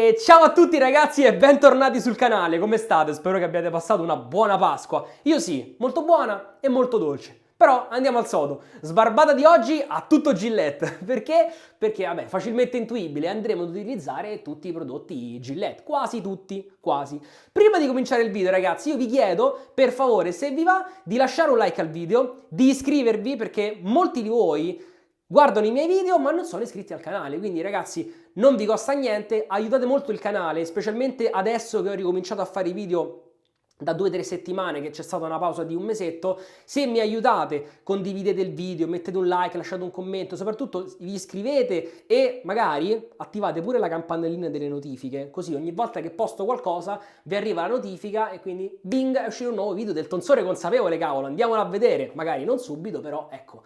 E ciao a tutti ragazzi e bentornati sul canale, come state? Spero che abbiate passato una buona Pasqua. Io sì, molto buona e molto dolce. Però andiamo al sodo. Sbarbata di oggi a tutto Gillette. Perché? Perché, vabbè, facilmente intuibile, andremo ad utilizzare tutti i prodotti Gillette. Quasi tutti, quasi. Prima di cominciare il video ragazzi, io vi chiedo, per favore, se vi va, di lasciare un like al video, di iscrivervi perché molti di voi guardano i miei video ma non sono iscritti al canale, quindi ragazzi non vi costa niente, aiutate molto il canale, specialmente adesso che ho ricominciato a fare i video da 2-3 settimane, che c'è stata una pausa di un mesetto. Se mi aiutate, condividete il video, mettete un like, lasciate un commento, soprattutto vi iscrivete e magari attivate pure la campanellina delle notifiche, così ogni volta che posto qualcosa vi arriva la notifica e quindi bing, è uscito un nuovo video del tonsore consapevole, cavolo, andiamolo a vedere, magari non subito, però ecco.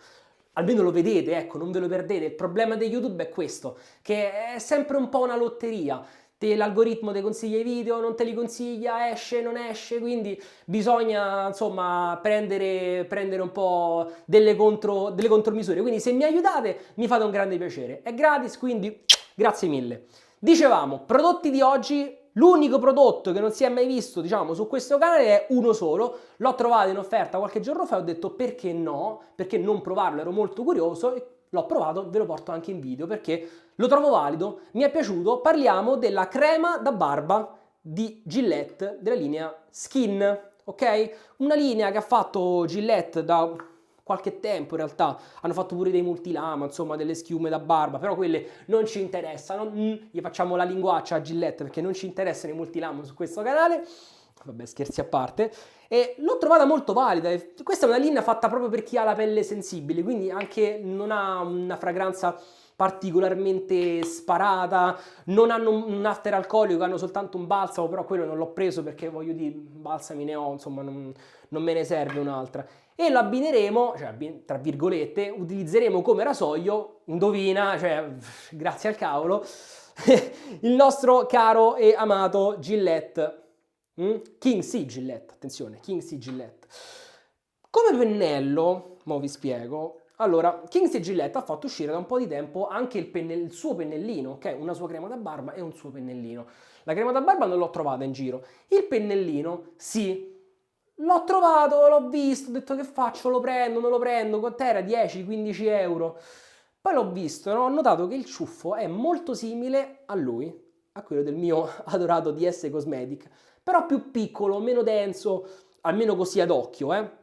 Almeno lo vedete, ecco, non ve lo perdete. Il problema di YouTube è questo, che è sempre un po' una lotteria. L'algoritmo ti consiglia i video, non te li consiglia, esce, non esce, quindi bisogna, insomma, prendere un po' delle contromisure. Quindi se mi aiutate mi fate un grande piacere. È gratis, quindi grazie mille. Dicevamo, prodotti di oggi. L'unico prodotto che non si è mai visto, diciamo, su questo canale è uno solo. L'ho trovato in offerta qualche giorno fa e ho detto perché no? Perché non provarlo? Ero molto curioso e l'ho provato, ve lo porto anche in video perché lo trovo valido, mi è piaciuto. Parliamo della crema da barba di Gillette della linea Skin, ok? Una linea che ha fatto Gillette da qualche tempo in realtà, hanno fatto pure dei multilama, insomma delle schiume da barba, però quelle non ci interessano, gli facciamo la linguaccia a Gillette perché non ci interessano i multilama su questo canale, vabbè scherzi a parte, e l'ho trovata molto valida. Questa è una linea fatta proprio per chi ha la pelle sensibile, quindi anche non ha una fragranza particolarmente sparata, non hanno un after alcolico, hanno soltanto un balsamo, però quello non l'ho preso perché voglio dire, balsami ne ho, insomma non me ne serve un'altra. E lo abbineremo, cioè tra virgolette, utilizzeremo come rasoio, indovina, cioè grazie al cavolo, il nostro caro e amato Gillette. King C Gillette, attenzione, King C Gillette. Come pennello, mo vi spiego. Allora, King C Gillette ha fatto uscire da un po' di tempo anche il suo pennellino, che è una sua crema da barba e un suo pennellino. La crema da barba non l'ho trovata in giro. Il pennellino, sì. L'ho trovato, l'ho visto, ho detto che faccio, lo prendo, non lo prendo, quant'era? 10-15 euro. Poi l'ho visto, no? Ho notato che il ciuffo è molto simile a lui, a quello del mio adorato DS Cosmetic, però più piccolo, meno denso, almeno così ad occhio, Allora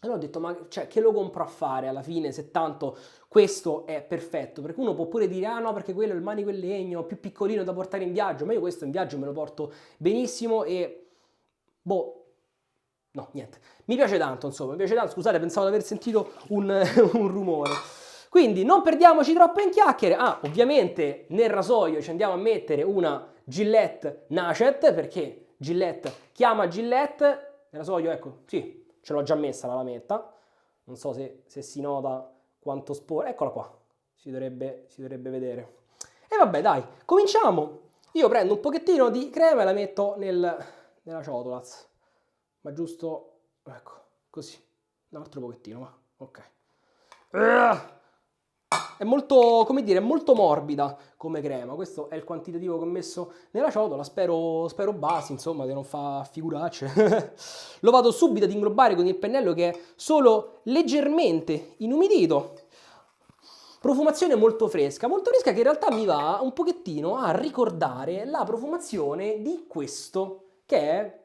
ho detto, ma cioè, che lo compro a fare alla fine se tanto questo è perfetto? Perché uno può pure dire, ah no, perché quello è il manico in legno, più piccolino da portare in viaggio, ma io questo in viaggio me lo porto benissimo e, boh, no, niente. Mi piace tanto, insomma, mi piace tanto. Scusate, pensavo di aver sentito un rumore. Quindi non perdiamoci troppo in chiacchiere. Ah, ovviamente nel rasoio ci andiamo a mettere una Gillette Nacet, perché Gillette chiama Gillette. Nel rasoio, ecco, sì, ce l'ho già messa la lametta. Non so se si nota quanto spore. Eccola qua, si dovrebbe vedere. E vabbè, dai, cominciamo. Io prendo un pochettino di crema e la metto nella ciotola. Ma giusto, ecco, così. Un altro pochettino, ma ok. È molto, come dire, è molto morbida come crema. Questo è il quantitativo che ho messo nella ciotola. Spero basi, insomma, che non fa figuracce. Lo vado subito ad inglobare con il pennello che è solo leggermente inumidito. Profumazione molto fresca che in realtà mi va un pochettino a ricordare la profumazione di questo, che è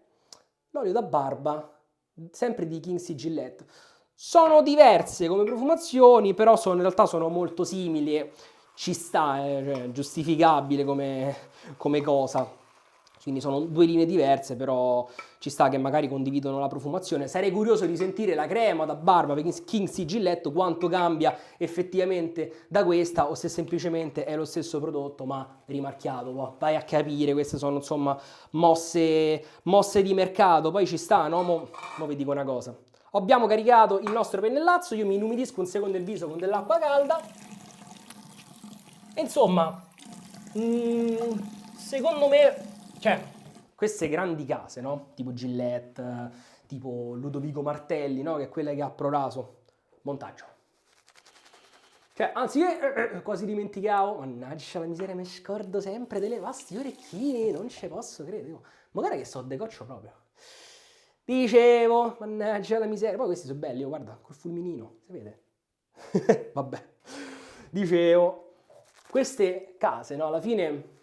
l'olio da barba, sempre di King C Gillette. Sono diverse come profumazioni, però in realtà sono molto simili e ci sta, cioè, giustificabile come cosa. Quindi sono due linee diverse, però ci sta che magari condividono la profumazione. Sarei curioso di sentire la crema da barba per King C Gillette, quanto cambia effettivamente da questa o se semplicemente è lo stesso prodotto ma rimarchiato. Vai a capire, queste sono insomma mosse di mercato, poi ci sta, no? Mo vi dico una cosa. Abbiamo caricato il nostro pennellazzo, io mi inumidisco un secondo il viso con dell'acqua calda e insomma, secondo me, cioè, queste grandi case, no? Tipo Gillette, tipo Ludovico Martelli, no? Che è quella che ha Proraso. Montaggio. Cioè, anziché, quasi dimenticavo, mannaggia la miseria, mi scordo sempre delle vaste orecchine, non ci posso credere. Ma guarda che so decoccio proprio. Dicevo, mannaggia la miseria, poi questi sono belli, guarda, col fulminino, si vede? Vabbè. Dicevo, queste case, no, alla fine,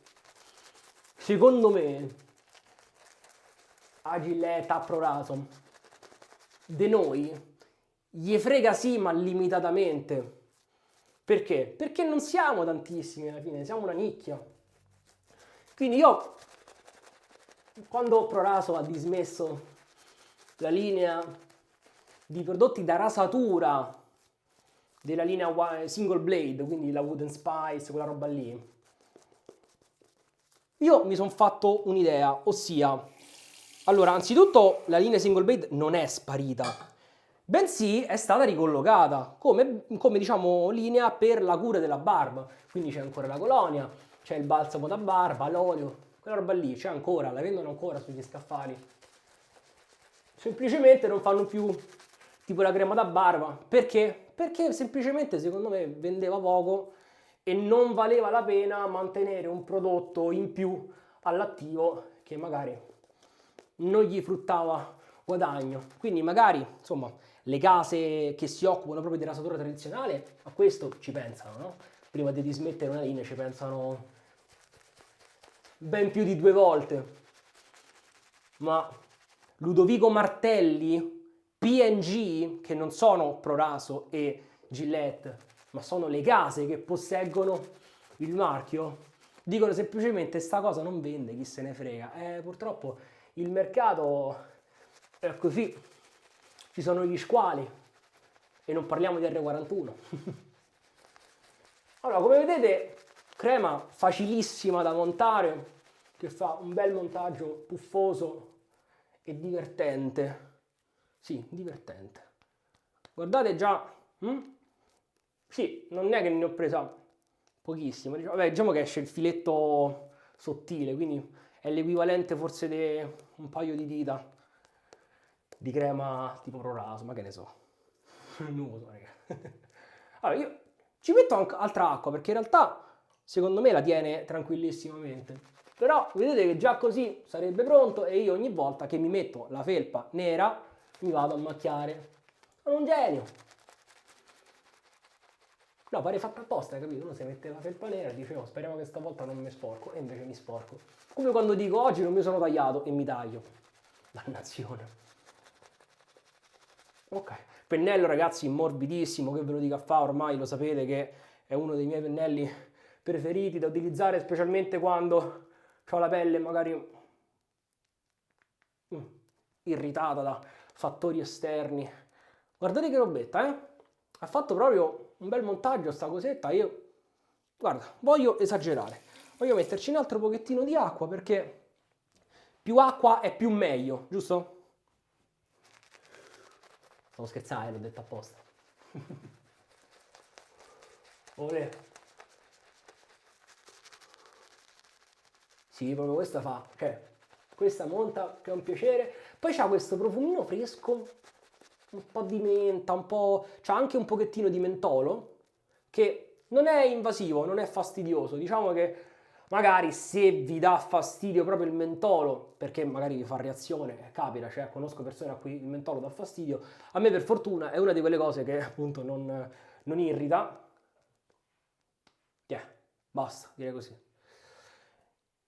secondo me, a Gillette, a Proraso, de noi, gli frega sì, ma limitatamente. Perché? Perché non siamo tantissimi alla fine, siamo una nicchia. Quindi io, quando Proraso ha dismesso la linea di prodotti da rasatura della linea single blade, quindi la Wooden Spice, quella roba lì, io mi sono fatto un'idea, ossia, allora, anzitutto la linea single blade non è sparita, bensì è stata ricollocata come diciamo linea per la cura della barba. Quindi c'è ancora la colonia, c'è il balsamo da barba, l'olio, quella roba lì c'è ancora, la vendono ancora sugli scaffali. Semplicemente non fanno più tipo la crema da barba. Perché? Perché semplicemente secondo me vendeva poco e non valeva la pena mantenere un prodotto in più all'attivo che magari non gli fruttava guadagno. Quindi magari, insomma, le case che si occupano proprio di rasatura tradizionale a questo ci pensano, no? Prima di dismettere una linea ci pensano ben più di 2 volte. Ma Ludovico Martelli, P&G, che non sono Proraso e Gillette, ma sono le case che posseggono il marchio, dicono semplicemente sta cosa non vende, chi se ne frega. Purtroppo il mercato è così, ci sono gli squali e non parliamo di R41. Allora, come vedete, crema facilissima da montare, che fa un bel montaggio puffoso e divertente. Sì, divertente. Guardate già, sì, non è che ne ho presa pochissimo. Vabbè, diciamo che esce il filetto sottile, quindi è l'equivalente forse di un paio di dita di crema tipo Proraso, ma che ne so. Non lo so, raga. Allora, io ci metto anche altra acqua perché in realtà secondo me la tiene tranquillissimamente. Però vedete che già così sarebbe pronto e io ogni volta che mi metto la felpa nera mi vado a macchiare. Sono un genio. No, pare fatta apposta, capito? Uno si mette la felpa nera e dice oh, speriamo che stavolta non mi sporco e invece mi sporco. Come quando dico oggi non mi sono tagliato e mi taglio. Dannazione. Ok, pennello ragazzi morbidissimo, che ve lo dico a fa, ormai lo sapete che è uno dei miei pennelli preferiti da utilizzare, specialmente quando ho la pelle magari irritata da fattori esterni. Guardate che robetta, eh? Ha fatto proprio un bel montaggio sta cosetta. Io, guarda, voglio esagerare. Voglio metterci un altro pochettino di acqua perché più acqua è più meglio, giusto? Stavo scherzando, l'ho detto apposta. Olè. Sì, proprio questa fa, cioè, questa monta che è un piacere. Poi c'ha questo profumino fresco, un po' di menta, un po', c'ha anche un pochettino di mentolo, che non è invasivo, non è fastidioso. Diciamo che magari se vi dà fastidio proprio il mentolo, perché magari vi fa reazione, capita, cioè conosco persone a cui il mentolo dà fastidio, a me per fortuna è una di quelle cose che appunto non irrita. Basta, direi così.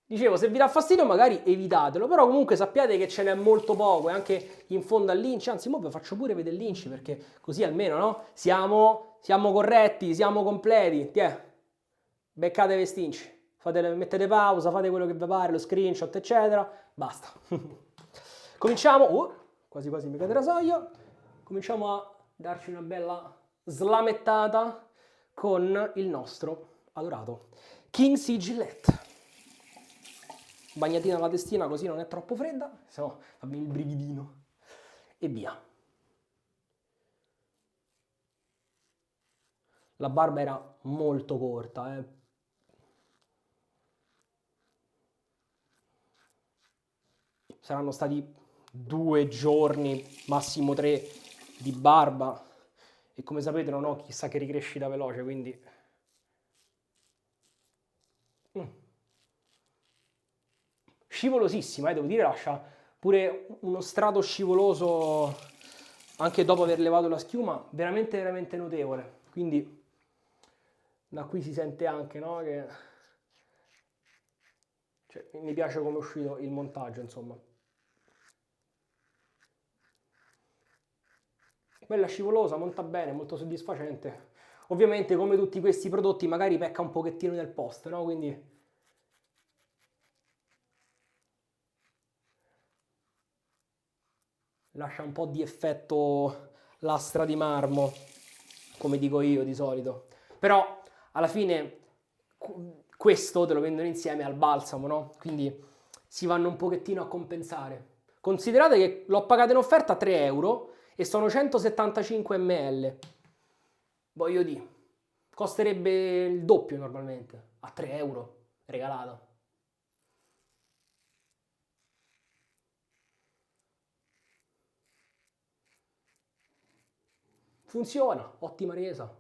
Dicevo, se vi dà fastidio magari evitatelo, però comunque sappiate che ce n'è molto poco e anche in fondo al lince, anzi mo vi faccio pure vedere il lince perché così almeno no? Siamo corretti, siamo completi. Beccatevi stinci, mettete pausa, fate quello che vi pare, lo screenshot eccetera, basta. Cominciamo, quasi quasi mi cade la soglia, cominciamo a darci una bella slamettata con il nostro adorato King C Gillette. Bagnatina alla testina così non è troppo fredda, se no fammi il brividino e via. La barba era molto corta, Saranno stati 2 giorni, massimo 3 di barba e come sapete non ho chissà che ricrescita veloce, quindi... Scivolosissima, devo dire, lascia pure uno strato scivoloso anche dopo aver levato la schiuma, veramente veramente notevole. Quindi da qui si sente anche, no, che cioè, mi piace come è uscito il montaggio, insomma. Bella scivolosa, monta bene, molto soddisfacente. Ovviamente, come tutti questi prodotti, magari pecca un pochettino nel post, no? Quindi lascia un po' di effetto lastra di marmo, come dico io di solito. Però alla fine questo te lo vendono insieme al balsamo, no? Quindi si vanno un pochettino a compensare. Considerate che l'ho pagato in offerta a 3 euro e sono 175 ml. Voglio dire, costerebbe il doppio normalmente, a 3 euro, regalato. Funziona, ottima resa.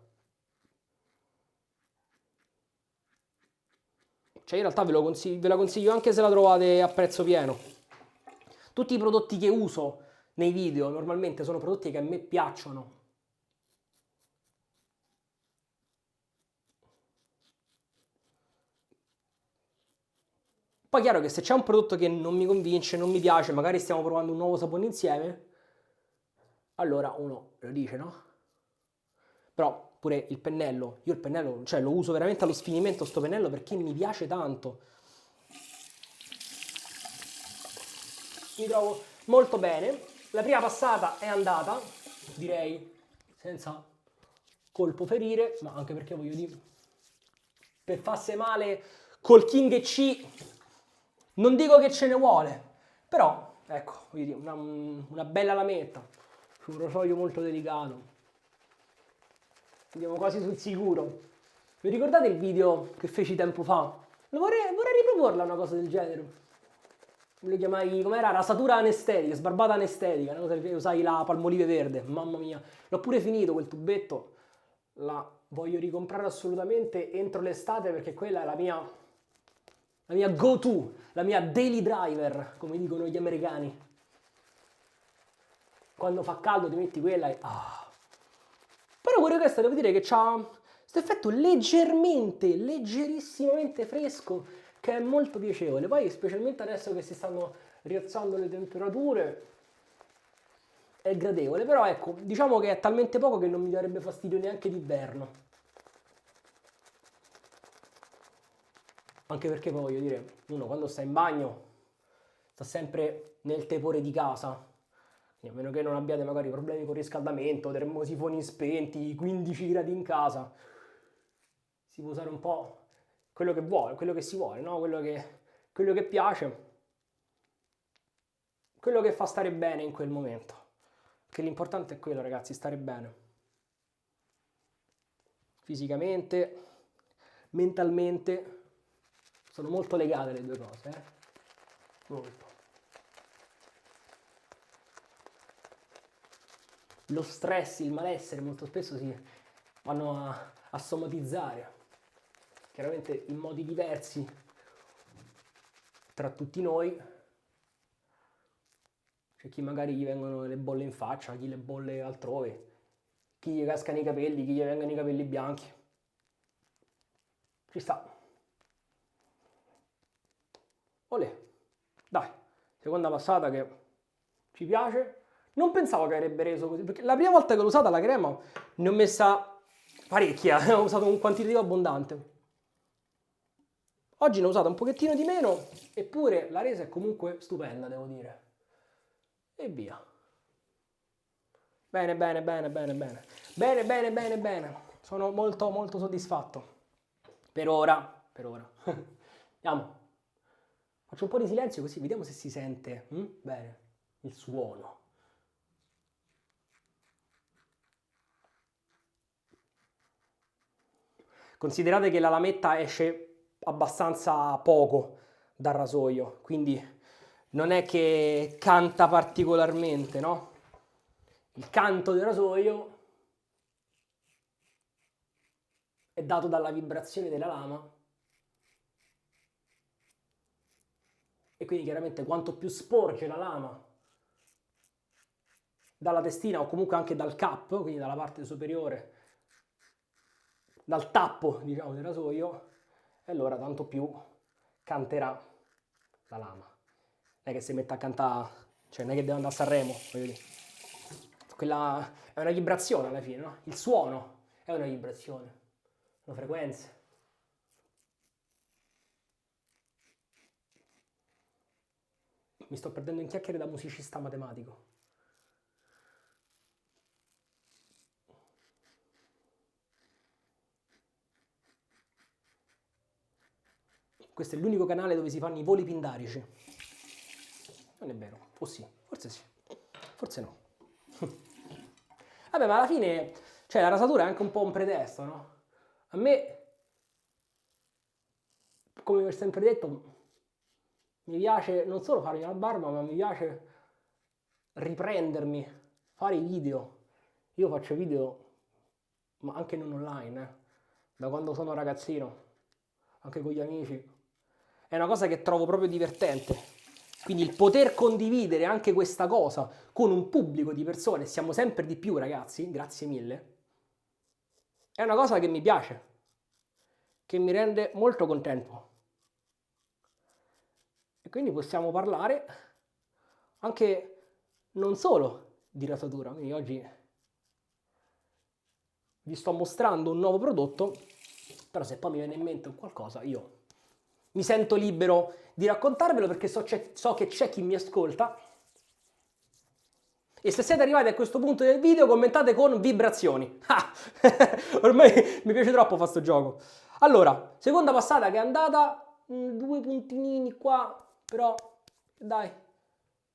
Cioè in realtà ve la consiglio anche se la trovate a prezzo pieno. Tutti i prodotti che uso nei video normalmente sono prodotti che a me piacciono. Poi è chiaro che se c'è un prodotto che non mi convince, non mi piace, magari stiamo provando un nuovo sapone insieme, allora uno lo dice, no? Però pure il pennello, io il pennello, cioè lo uso veramente allo sfinimento sto pennello perché mi piace tanto. Mi trovo molto bene. La prima passata è andata, direi, senza colpo ferire, ma anche perché voglio dire, per farsi male col King e C, non dico che ce ne vuole, però, ecco, voglio dire, una bella lametta, su un rosolio molto delicato. Andiamo quasi sul sicuro. Vi ricordate il video che feci tempo fa? Vorrei riproporla una cosa del genere. Le chiamai, com'era? Rasatura anestetica, sbarbata anestetica, una cosa del genere, usai la palmolive verde, mamma mia. L'ho pure finito quel tubetto, la voglio ricomprare assolutamente entro l'estate perché quella è la mia go-to, la mia daily driver, come dicono gli americani. Quando fa caldo ti metti quella e... Però pure questa devo dire che ha questo effetto leggerissimamente fresco, che è molto piacevole. Poi specialmente adesso che si stanno rialzando le temperature è gradevole, però ecco, diciamo che è talmente poco che non mi darebbe fastidio neanche d'inverno. Anche perché poi voglio dire, uno quando sta in bagno sta sempre nel tepore di casa. A meno che non abbiate magari problemi con il riscaldamento, termosifoni spenti, 15 gradi in casa, si può usare un po' quello che vuole, quello che si vuole, no? Quello che piace, quello che fa stare bene in quel momento. Perché l'importante è quello, ragazzi, stare bene. Fisicamente, mentalmente, sono molto legate le due cose, Molto. Lo stress, il malessere molto spesso si vanno a somatizzare, chiaramente in modi diversi tra tutti noi. C'è chi magari gli vengono le bolle in faccia, chi le bolle altrove, chi gli cascano i capelli, chi gli vengono i capelli bianchi. Ci sta. Olè, dai, seconda passata che ci piace. Non pensavo che avrebbe reso così, perché la prima volta che l'ho usata la crema ne ho messa parecchia, ho usato un quantitativo abbondante. Oggi ne ho usata un pochettino di meno, eppure la resa è comunque stupenda, devo dire. E via. Bene, bene, bene, bene, bene. Bene, bene, bene, bene. Sono molto, molto soddisfatto. Per ora, per ora. Andiamo. Faccio un po' di silenzio così vediamo se si sente bene il suono. Considerate che la lametta esce abbastanza poco dal rasoio, quindi non è che canta particolarmente, no? Il canto del rasoio è dato dalla vibrazione della lama. E quindi chiaramente quanto più sporge la lama dalla testina o comunque anche dal cap, quindi dalla parte superiore, dal tappo, diciamo, del rasoio, e allora tanto più canterà la lama. Non è che si mette a cantare, cioè non è che deve andare a Sanremo, voglio dire. Quella è una vibrazione alla fine, no? Il suono è una vibrazione, sono frequenze. Mi sto perdendo in chiacchiere da musicista matematico. Questo è l'unico canale dove si fanno i voli pindarici. Non è vero, o sì, forse sì, forse no. Vabbè, ma alla fine, cioè, la rasatura è anche un po' un pretesto, no? A me, come vi ho sempre detto, mi piace non solo farmi la barba, ma mi piace riprendermi, fare i video. Io faccio video, ma anche non online, da quando sono ragazzino, anche con gli amici. È una cosa che trovo proprio divertente. Quindi il poter condividere anche questa cosa con un pubblico di persone, siamo sempre di più ragazzi, grazie mille, è una cosa che mi piace, che mi rende molto contento. E quindi possiamo parlare anche non solo di rasatura, quindi oggi vi sto mostrando un nuovo prodotto, però se poi mi viene in mente un qualcosa io mi sento libero di raccontarvelo perché so che c'è chi mi ascolta. E se siete arrivati a questo punto del video commentate con vibrazioni. Ah! Ormai mi piace troppo fare sto gioco. Allora, seconda passata che è andata, 2 puntinini qua, però dai,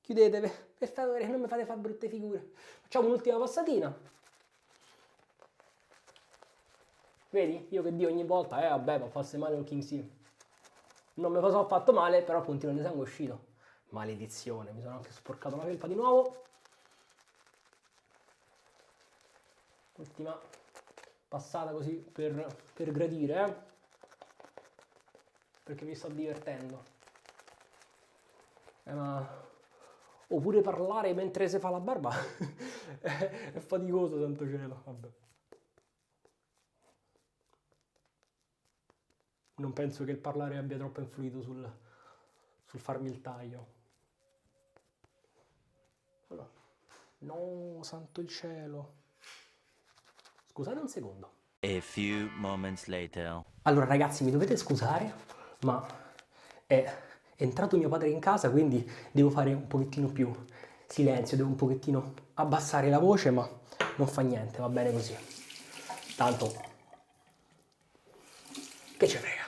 chiudetevi, per favore, non mi fate fare brutte figure. Facciamo un'ultima passatina. Vedi? Io che dico ogni volta, vabbè, ma farsi male un King Seal. Non mi sono fatto male, però il puntino di sangue è uscito. Maledizione, mi sono anche sporcato la felpa di nuovo. Ultima passata così per gradire, perché mi sto divertendo. Oppure parlare mentre si fa la barba è faticoso, santo cielo. Vabbè. Non penso che il parlare abbia troppo influito sul farmi il taglio. Allora. No, santo il cielo. Scusate un secondo. A few moments later. Allora ragazzi, mi dovete scusare, ma è entrato mio padre in casa, quindi devo fare un pochettino più silenzio, devo un pochettino abbassare la voce, ma non fa niente, va bene così. Tanto, che ci frega.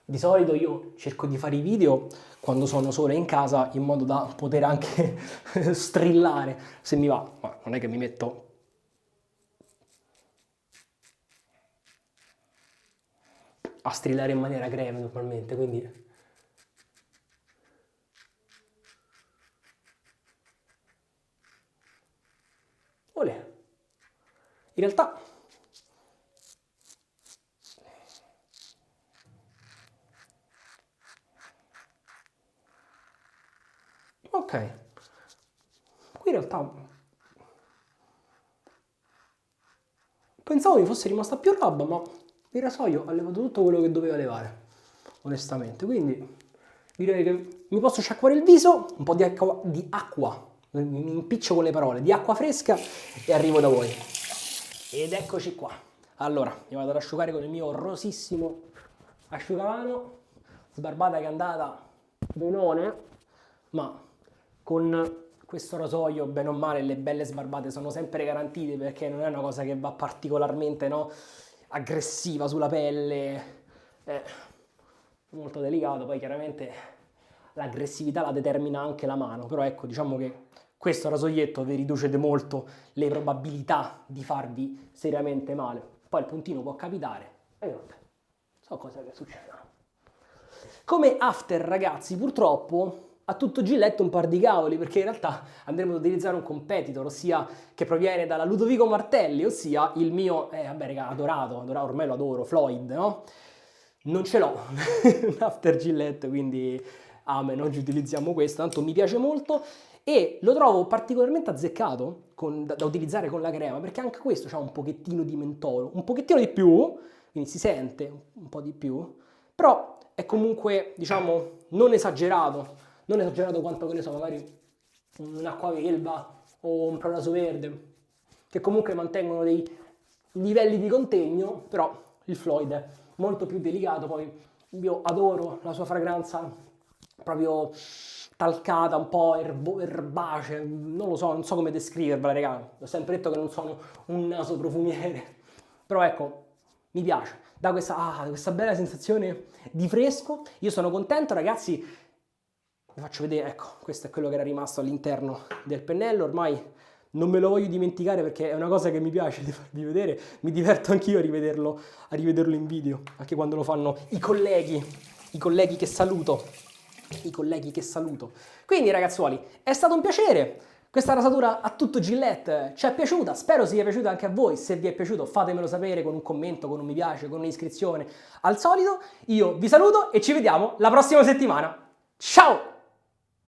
Di solito io cerco di fare i video quando sono solo in casa in modo da poter anche strillare se mi va, ma non è che mi metto a strillare in maniera greve normalmente, quindi olè. In realtà ok, qui in realtà pensavo mi fosse rimasta più roba, ma il rasoio ha levato tutto quello che doveva levare, onestamente, quindi direi che mi posso sciacquare il viso, un po' di acqua, mi impiccio con le parole, di acqua fresca e arrivo da voi. Ed eccoci qua. Allora, mi vado ad asciugare con il mio rosissimo asciugamano, sbarbata che è andata benone, ma con questo rasoio, bene o male, le belle sbarbate sono sempre garantite perché non è una cosa che va particolarmente, no, aggressiva sulla pelle, è molto delicato, poi chiaramente l'aggressività la determina anche la mano, però ecco, diciamo che questo rasoietto vi riduce di molto le probabilità di farvi seriamente male. Poi il puntino può capitare e vabbè, so cose che succedono. Come after ragazzi, purtroppo a tutto Gillette un par di cavoli, perché in realtà andremo ad utilizzare un competitor, ossia che proviene dalla Ludovico Martelli, ossia il mio, vabbè raga, adorato, ormai lo adoro, Floyd, no? Non ce l'ho, un After Gillette, quindi amen, oggi utilizziamo questo, tanto mi piace molto e lo trovo particolarmente azzeccato da utilizzare con la crema, perché anche questo ha un pochettino di mentolo, un pochettino di più, quindi si sente un po' di più, però è comunque, diciamo, non esagerato quanto, che ne so, magari un acquavelva o un pronaso verde, che comunque mantengono dei livelli di contegno, però il Floyd è molto più delicato. Poi io adoro la sua fragranza proprio talcata, un po' erbacea, non so come descriverla, raga. Ho sempre detto che non sono un naso profumiere, però ecco, mi piace, dà questa bella sensazione di fresco. Io sono contento, ragazzi. Vi faccio vedere, ecco, questo è quello che era rimasto all'interno del pennello. Ormai non me lo voglio dimenticare perché è una cosa che mi piace di farvi vedere. Mi diverto anch'io a rivederlo in video, anche quando lo fanno i colleghi che saluto. Quindi ragazzuoli, è stato un piacere. Questa rasatura a tutto Gillette ci è piaciuta, spero sia piaciuta anche a voi. Se vi è piaciuto fatemelo sapere con un commento, con un mi piace, con un'iscrizione al solito. Io vi saluto e ci vediamo la prossima settimana. Ciao!